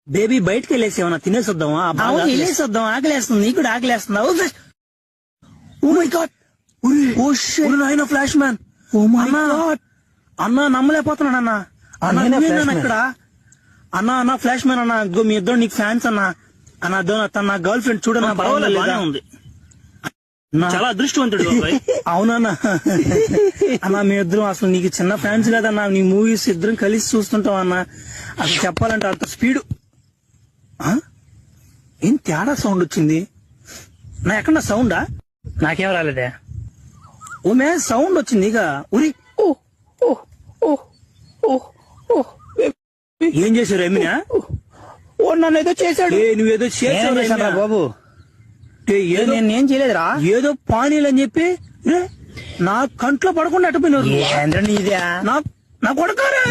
Baby బయటకు వెళ్ళేసి ఏమన్నా తినేసి వద్దామా? వెళ్ళేసి వద్దాం, ఆకలేస్తుంది, నీకు కూడా ఆకలేస్తుంది. ఓ మై గాడ్, నాయన flash man, oh my god అన్నా, నమ్మలేకపోతున్నాడు అన్నా. ఇక్కడ అన్నా ఫ్లాష్ మ్యాన్ అన్నా, మీ ఇద్దరు నీకు ఫ్యాన్స్ అన్నా. తన నా గర్ల్ ఫ్రెండ్ చూడన్నా, బాగానే ఉంది, చాలా అదృష్టవంతుడు. అవునన్నా అన్నా, మీ ఇద్దరం అసలు నీకు చిన్న ఫ్యాన్స్ కదన్నా. నీ మూవీస్ ఇద్దరం కలిసి చూస్తుంటాం అన్నా. అసలు చెప్పాలంటే అంత స్పీడ్. ఏం తేడా సౌండ్ వచ్చింది నా? ఎక్కడ సౌండా? నాకేం రాలేదే. ఓమే సౌండ్ వచ్చింది ఇక. ఉరి ఏం చేశారు ఎమినా? నన్ను ఏదో చేశాడు. నువ్వేదో చేశావు బాబు. నేనేం చేయలేదురా. ఏదో పానీలు అని చెప్పి నా కంట్లో పడకుండా అటుపోయినారు. నీదే నా కొడకారా.